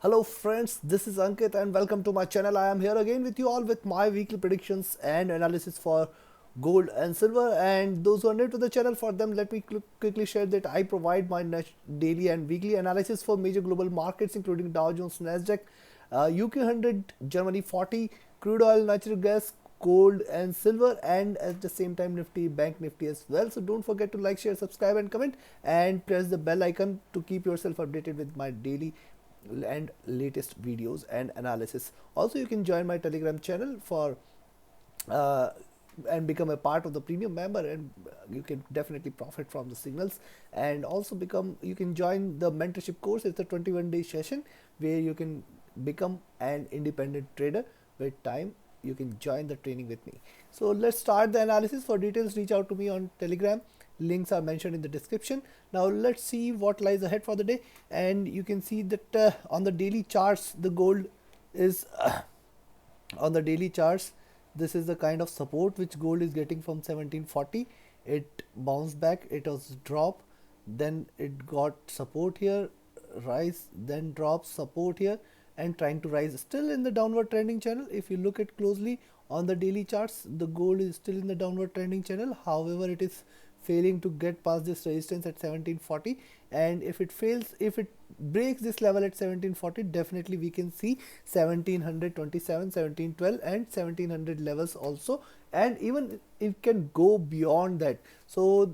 Hello friends, this is Ankit and welcome to my channel. I am here again with you all with my weekly predictions and analysis for gold and silver. And those who are new to the channel, for them let me quickly share that I provide my daily and weekly analysis for major global markets including Dow Jones, Nasdaq, UK 100, Germany 40, crude oil, natural gas, gold and silver, and at the same time Nifty, Bank Nifty as well. So don't forget to like, share, subscribe and comment and press the bell icon to keep yourself updated with my daily and latest videos and analysis. Also, you can join my Telegram channel for uh, and become a part of the premium member, and you can definitely profit from the signals. And also become you can join the mentorship course. It's a 21-day session where you can become an independent trader with time. You can join the training with me. So let's start the analysis. For details, reach out to me on Telegram. Links are mentioned in the description. Now let's see what lies ahead for the day. And you can see that on the daily charts, the gold is on the daily charts. This is the kind of support which gold is getting from 1740. It bounced back, it was drop, then it got support here, rise, then drop, support here, and trying to rise, still in the downward trending channel. If you look at closely on the daily charts, the gold is still in the downward trending channel. However, it is failing to get past this resistance at 1740, and if it fails, if it breaks this level at 1740, definitely we can see 1727, 1712 and 1700 levels also, and even it can go beyond that. So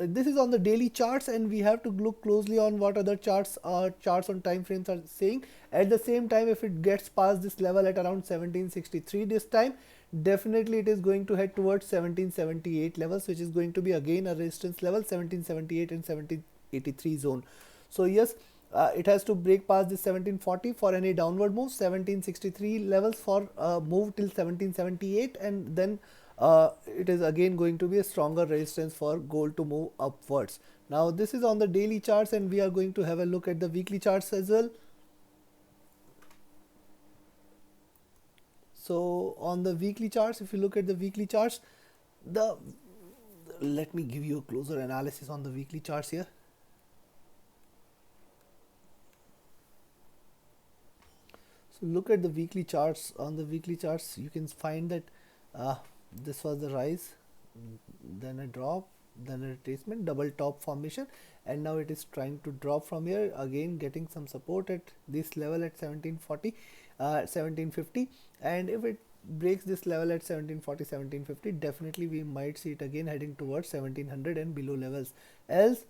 this is on the daily charts, and we have to look closely on what other charts on time frames are saying. At the same time, if it gets past this level at around 1763 this time, definitely it is going to head towards 1778 levels, which is going to be again a resistance level, 1778 and 1783 zone. So yes, it has to break past this 1740 for any downward move, 1763 levels for move till 1778, and then it is again going to be a stronger resistance for gold to move upwards. Now this is on the daily charts, and we are going to have a look at the weekly charts as well. So on the weekly charts, if you look at the weekly charts, the let me give you a closer analysis on the weekly charts here. So look at the weekly charts. On the weekly charts, you can find that uh, this was the rise, then a drop, then a retracement, double top formation, and now it is trying to drop from here, again getting some support at this level at 1740, 1750, and if it breaks this level at 1740, 1750, definitely we might see it again heading towards 1700 and below levels. Else,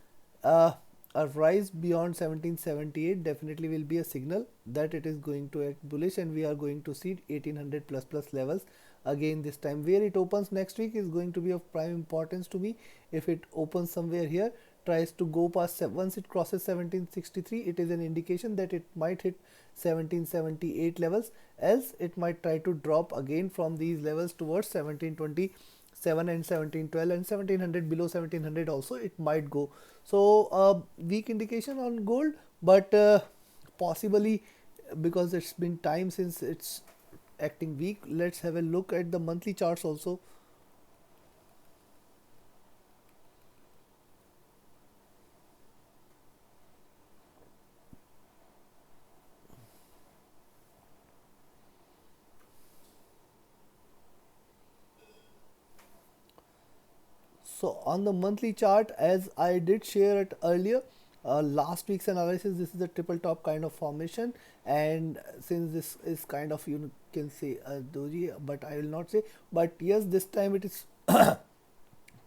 uh, a rise beyond 1778 definitely will be a signal that it is going to act bullish, and we are going to see 1800 plus levels again this time. Where it opens next week is going to be of prime importance to me. If it opens somewhere here, tries to go past, once it crosses 1763, it is an indication that it might hit 1778 levels. Else it might try to drop again from these levels towards 1727 and 1712 and 1700, below 1700 also it might go. So weak indication on gold, but possibly, because it's been time since it's acting weak. Let's have a look at the monthly charts also. So on the monthly chart, as I did share it earlier, last week's analysis, this is a triple top kind of formation, and since this is kind of, you can say a doji, but I will not say, but yes, this time it is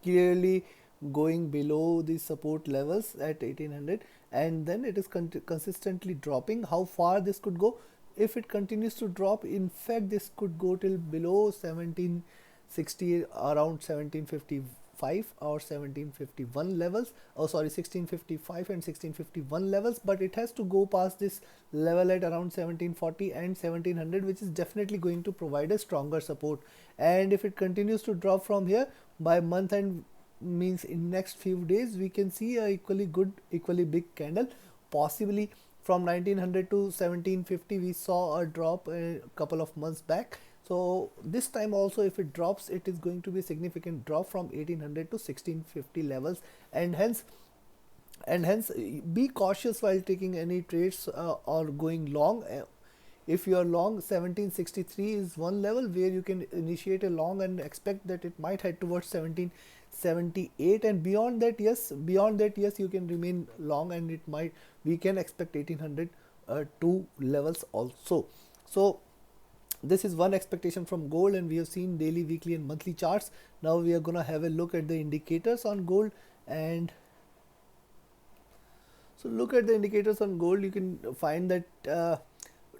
clearly going below the support levels at 1800, and then it is consistently dropping. How far this could go? If it continues to drop, in fact this could go till below 1760, around 1755 or 1751 levels. Oh sorry, 1655 and 1651 levels, but it has to go past this level at around 1740 and 1700, which is definitely going to provide a stronger support. And if it continues to drop from here, by month end, means in next few days, we can see a equally good, equally big candle. Possibly from 1900 to 1750 we saw a drop a couple of months back. So this time also, if it drops, it is going to be a significant drop from 1800 to 1650 levels, and hence and hence be cautious while taking any trades or going long. If you are long, 1763 is one level where you can initiate a long and expect that it might head towards 1778, and beyond that yes, you can remain long, and it might, we can expect 1800 two levels also. So this is one expectation from gold, and we have seen daily, weekly and monthly charts. Now we are gonna have a look at the indicators on gold. And so look at the indicators on gold, you can find that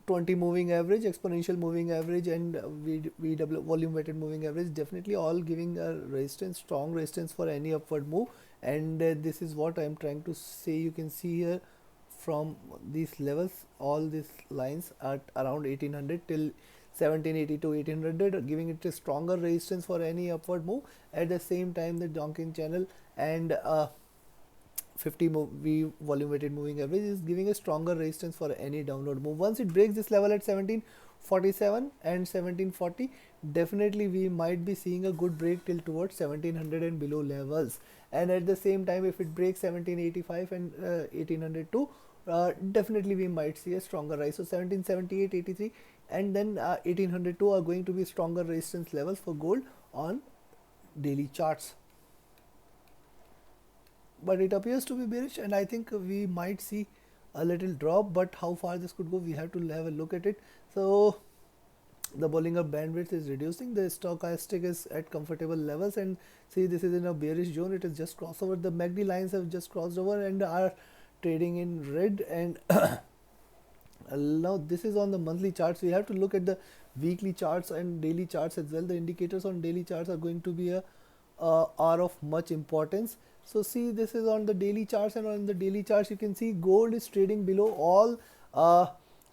20 moving average, exponential moving average, and VW volume weighted moving average, definitely all giving a resistance, strong resistance for any upward move. And this is what I am trying to say. You can see here from these levels, all these lines at around 1800 till 1780 to 1800, giving it a stronger resistance for any upward move. At the same time, the Donkin channel and 50 V volume weighted moving average is giving a stronger resistance for any downward move. Once it breaks this level at 1747 and 1740, definitely we might be seeing a good break till towards 1700 and below levels. And at the same time, if it breaks 1785 and 1802, definitely we might see a stronger rise. So 1778, 83 and then 1802 are going to be stronger resistance levels for gold on daily charts. But it appears to be bearish, and I think we might see a little drop, but how far this could go, we have to have a look at it. So the Bollinger Bandwidth is reducing, the stochastic is at comfortable levels, and see, this is in a bearish zone. It has just crossed over, the MACD lines have just crossed over and are trading in red. And now this is on the monthly charts. We have to look at the weekly charts and daily charts as well. The indicators on daily charts are going to be are of much importance. So see, this is on the daily charts, and on the daily charts you can see gold is trading below all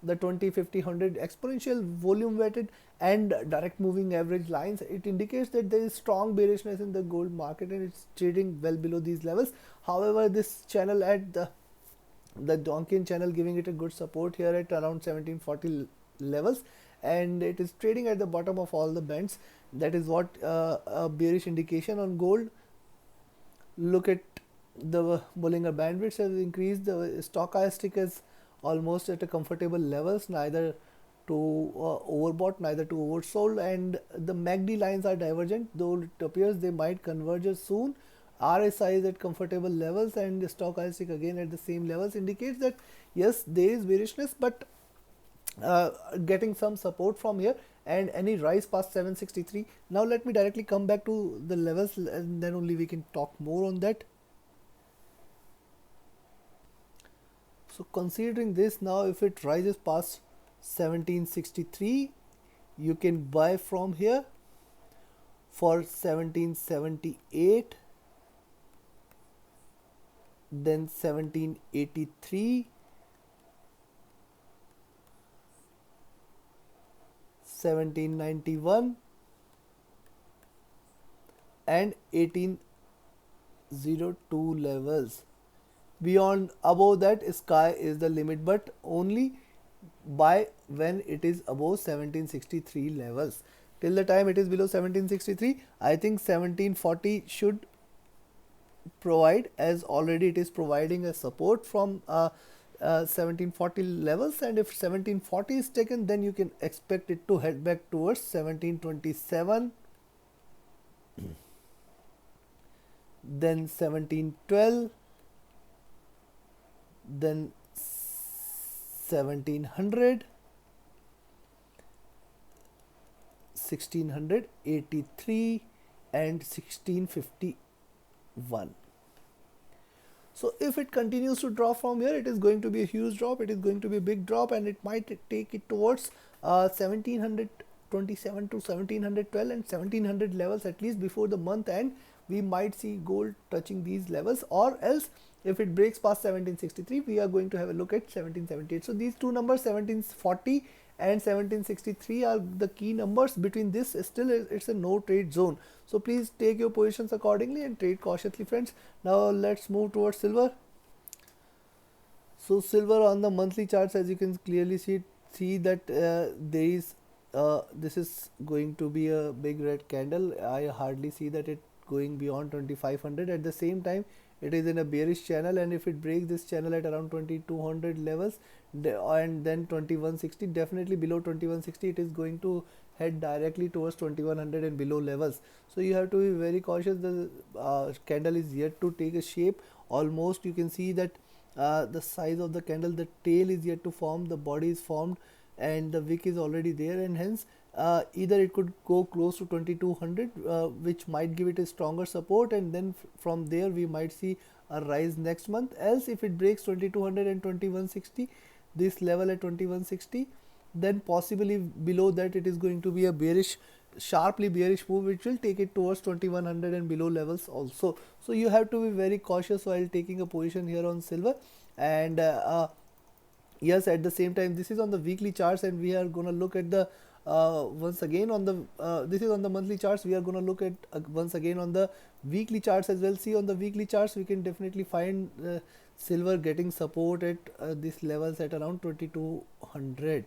the 20, 50, 100 exponential, volume weighted and direct moving average lines. It indicates that there is strong bearishness in the gold market, and it's trading well below these levels. However, this channel at the Donkin channel giving it a good support here at around 1740 levels, and it is trading at the bottom of all the bands. That is what a bearish indication on gold. Look at the Bollinger Bandwidth has increased, the stochastic is almost at a comfortable levels, neither to overbought, neither to oversold, and the MACD lines are divergent, though it appears they might converge soon. RSI is at comfortable levels, and the stochastic again at the same levels, indicates that yes, there is bearishness, but getting some support from here, and any rise past 763. Now let me directly come back to the levels, and then only we can talk more on that. So considering this, now if it rises past 1763, you can buy from here for 1778, then 1783, 1791 and 1802 levels. Beyond, above that, sky is the limit, but only buy when it is above 1763 levels. Till the time it is below 1763, I think 1740 should provide, as already it is providing a support from 1740 levels, and if 1740 is taken, then you can expect it to head back towards 1727, then 1712, then 1700, 1683 and 1651. So if it continues to drop from here, it is going to be a huge drop, it is going to be a big drop, and it might take it towards 1727 to 1712 and 1700 levels at least before the month end. We might see gold touching these levels, or else if it breaks past 1763, we are going to have a look at 1778. So these two numbers, 1740 and 1763, are the key numbers. Between this, still it's a no trade zone, so please take your positions accordingly and trade cautiously, friends. Now let's move towards silver. So silver on the monthly charts, as you can clearly see that there is this is going to be a big red candle. I hardly see that it going beyond 2500. At the same time, it is in a bearish channel, and if it breaks this channel at around 2200 levels and then 2160, definitely below 2160 it is going to head directly towards 2100 and below levels. So you have to be very cautious. The candle is yet to take a shape. Almost you can see that the size of the candle, the tail is yet to form, the body is formed, and the wick is already there, and hence either it could go close to 2200, which might give it a stronger support, and then from there we might see a rise next month. Else if it breaks 2200 and 2160, this level at 2160, then possibly below that it is going to be a bearish, sharply bearish move, which will take it towards 2100 and below levels also. So you have to be very cautious while taking a position here on silver. And yes, at the same time, this is on the weekly charts, and we are going to look at the once again on the this is on the monthly charts. We are going to look at once again on the weekly charts as well. See, on the weekly charts we can definitely find silver getting support at these levels at around 2200,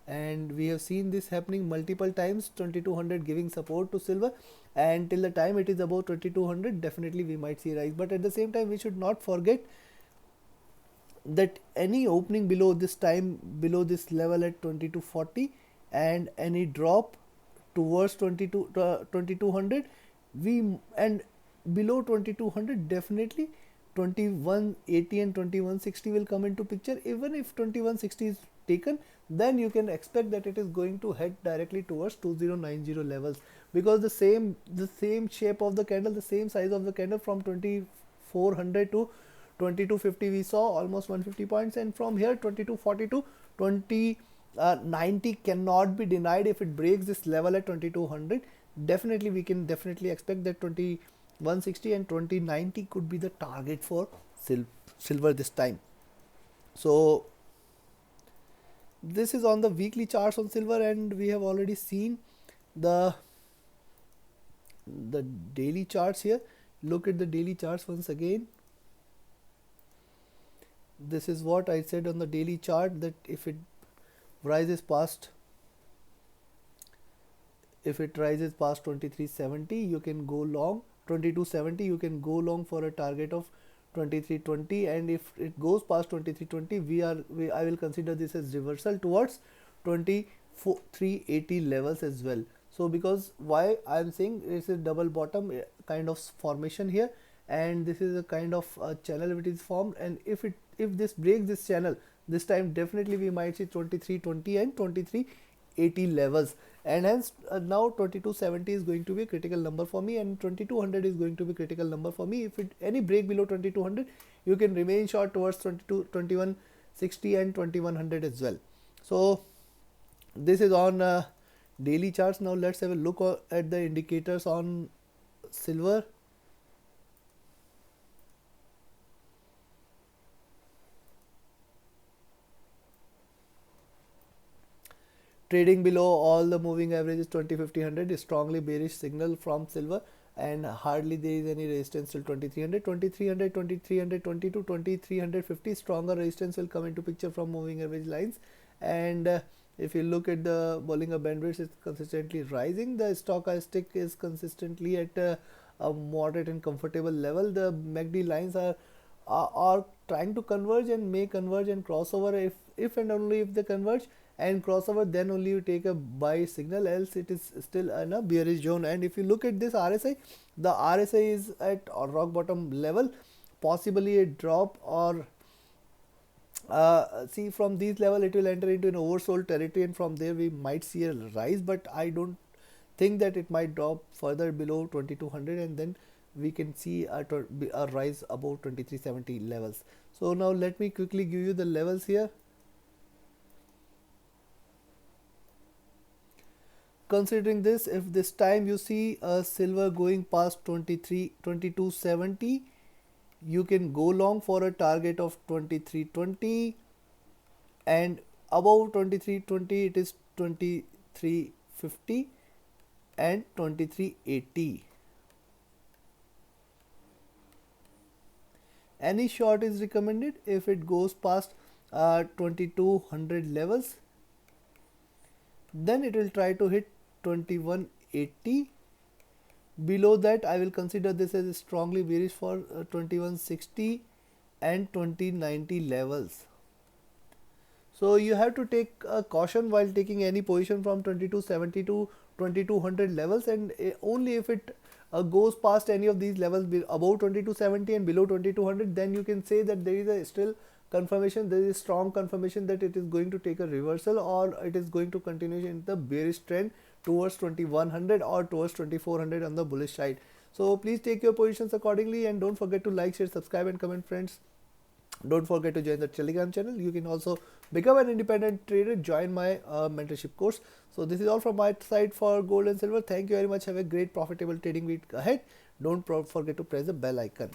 and we have seen this happening multiple times, 2200 giving support to silver, and till the time it is above 2200, definitely we might see a rise. But at the same time, we should not forget that any opening below this time, below this level at 2240, and any drop towards 2200, we and below 2200, definitely 2180 and 2160 will come into picture. Even if 2160 is taken, then you can expect that it is going to head directly towards 2090 levels, because the same shape of the candle, the same size of the candle, from 2400 to 2250 we saw almost 150 points, and from here 2240 to 2090 cannot be denied. If it breaks this level at 2200, definitely we can definitely expect that 2160 and 2090 could be the target for silver this time. So this is on the weekly charts on silver, and we have already seen the daily charts here. Look at the daily charts once again. This is what I said on the daily chart, that if it rises past 2370, you can go long. 2270 you can go long for a target of 2320, and if it goes past 2320, I will consider this as reversal towards 2380 levels as well. So because why I am saying it's a double bottom kind of formation here, and this is a kind of channel which is formed, and if this breaks this channel this time, definitely we might see 2320 and 2380 levels, and hence now 2270 is going to be a critical number for me, and 2200 is going to be a critical number for me. If any break below 2200, you can remain short towards 2160 and 2100 as well. So this is on daily charts. Now let's have a look at the indicators on silver. Trading below all the moving averages 20, 50, 100 is strongly bearish signal from silver, and hardly there is any resistance till 2300, 2300, 2300, 22, 2350. Stronger resistance will come into picture from moving average lines, and if you look at the Bollinger Bandwidth, it's consistently rising. The stochastic is consistently at a moderate and comfortable level. The MACD lines are trying to converge and may converge and crossover. If and only if they converge and crossover, then only you take a buy signal, else it is still in a bearish zone. And if you look at this RSI, the RSI is at a rock bottom level, possibly a drop, or see, from these level it will enter into an oversold territory, and from there we might see a rise, but I don't think that it might drop further below 2200, and then we can see a rise above 2370 levels. So now let me quickly give you the levels here. Considering this, if this time you see a silver going past 2270, you can go long for a target of 2320, and above 2320 it is 2350 and 2380. Any short is recommended if it goes past 2200 levels, then it will try to hit 2180, Below that, I will consider this as strongly bearish for 2160 and 2090 levels. So you have to take caution while taking any position from 2270 to 2200 levels, and only if it goes past any of these levels above 2270 and below 2200, then you can say that there is a still confirmation, there is strong confirmation that it is going to take a reversal, or it is going to continue in the bearish trend towards 2100 or towards 2400 on the bullish side. So please take your positions accordingly, and don't forget to like, share, subscribe and comment, friends. Don't forget to join the Telegram channel. You can also become an independent trader, join my mentorship course. So this is all from my side for gold and silver. Thank you very much. Have a great profitable trading week ahead. Don't forget to press the bell icon.